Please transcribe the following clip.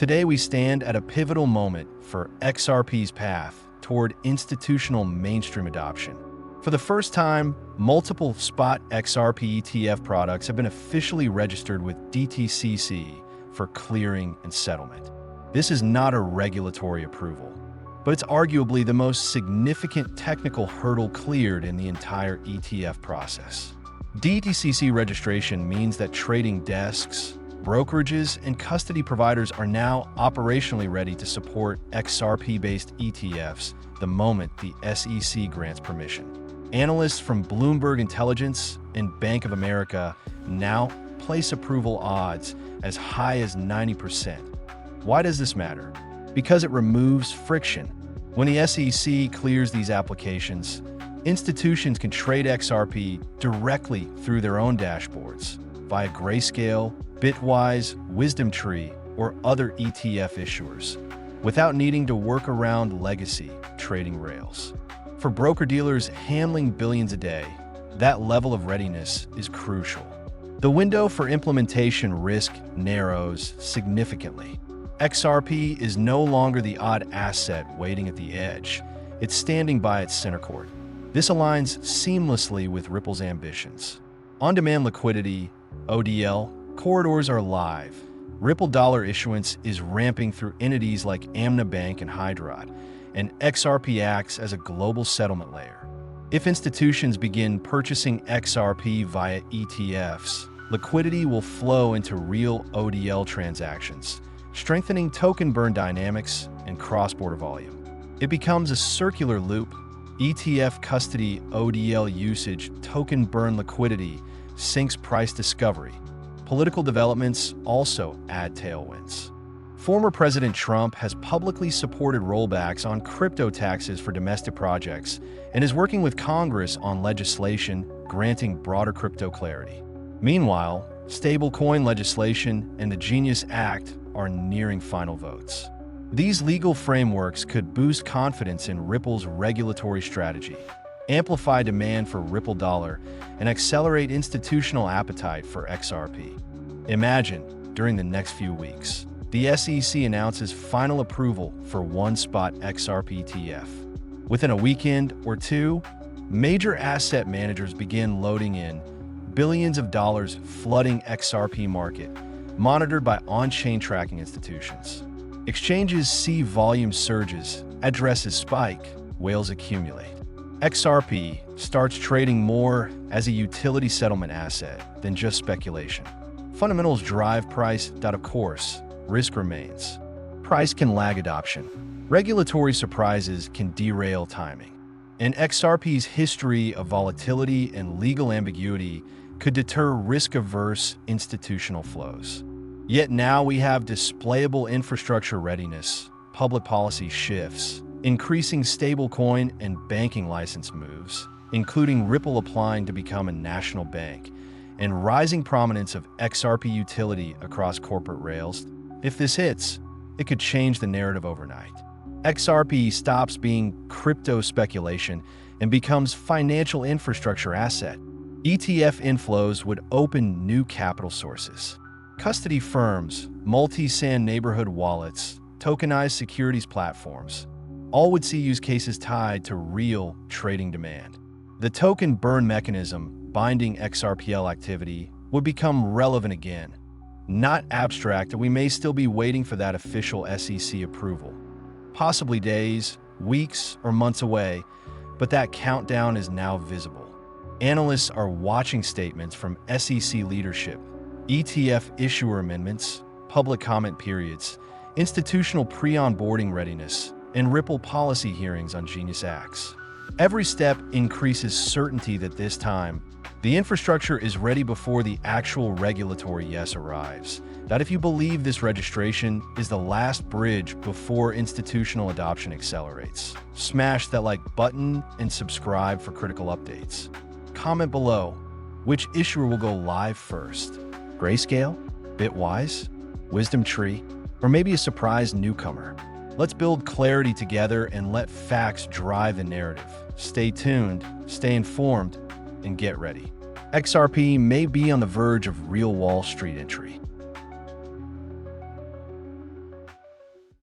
Today we stand at a pivotal moment for XRP's path toward institutional mainstream adoption. For the first time, multiple spot XRP ETF products have been officially registered with DTCC for clearing and settlement. This is not a regulatory approval, but it's arguably the most significant technical hurdle cleared in the entire ETF process. DTCC registration means that trading desks, brokerages, and custody providers are now operationally ready to support XRP-based ETFs the moment the SEC grants permission. Analysts from Bloomberg Intelligence and Bank of America now place approval odds as high as 90%. Why does this matter? Because it removes friction. When the SEC clears these applications, institutions can trade XRP directly through their own dashboards via Grayscale, Bitwise, WisdomTree, or other ETF issuers, without needing to work around legacy trading rails. For broker-dealers handling billions a day, that level of readiness is crucial. The window for implementation risk narrows significantly. XRP is no longer the odd asset waiting at the edge. It's standing by its center court. This aligns seamlessly with Ripple's ambitions. On-demand liquidity, ODL, corridors are live. Ripple dollar issuance is ramping through entities like Amna Bank and Hyderabad, and XRP acts as a global settlement layer. If institutions begin purchasing XRP via ETFs, liquidity will flow into real ODL transactions, strengthening token burn dynamics and cross-border volume. It becomes a circular loop. ETF custody, ODL usage, token burn liquidity syncs price discovery. Political developments also add tailwinds. Former President Trump has publicly supported rollbacks on crypto taxes for domestic projects and is working with Congress on legislation granting broader crypto clarity. Meanwhile, stablecoin legislation and the Genius Act are nearing final votes. These legal frameworks could boost confidence in Ripple's regulatory strategy, amplify demand for Ripple dollar, and accelerate institutional appetite for XRP. Imagine, during the next few weeks, the SEC announces final approval for one spot XRP ETF. Within a weekend or two, major asset managers begin loading in billions of dollars flooding XRP market, monitored by on-chain tracking institutions. Exchanges see volume surges, addresses spike, whales accumulate. XRP starts trading more as a utility settlement asset than just speculation. Fundamentals drive price, of course, risk remains. Price can lag adoption. Regulatory surprises can derail timing. And XRP's history of volatility and legal ambiguity could deter risk-averse institutional flows. Yet now we have displayable infrastructure readiness, public policy shifts, increasing stablecoin and banking license moves, including Ripple applying to become a national bank, and rising prominence of XRP utility across corporate rails. If this hits, it could change the narrative overnight. XRP stops being crypto speculation and becomes financial infrastructure asset. ETF inflows would open new capital sources. Custody firms, multi-SAN neighborhood wallets, tokenized securities platforms, all would see use cases tied to real trading demand. The token burn mechanism binding XRPL activity would become relevant again. Not abstract, and we may still be waiting for that official SEC approval. Possibly days, weeks, or months away, but that countdown is now visible. Analysts are watching statements from SEC leadership, ETF issuer amendments, public comment periods, institutional pre-onboarding readiness, and Ripple policy hearings on Genius Acts. Every step increases certainty that this time, the infrastructure is ready before the actual regulatory yes arrives. That if you believe this registration is the last bridge before institutional adoption accelerates. Smash that like button and subscribe for critical updates. Comment below, which issuer will go live first? Grayscale, Bitwise, WisdomTree, or maybe a surprise newcomer? Let's build clarity together and let facts drive the narrative. Stay tuned, stay informed, and get ready. XRP may be on the verge of real Wall Street entry.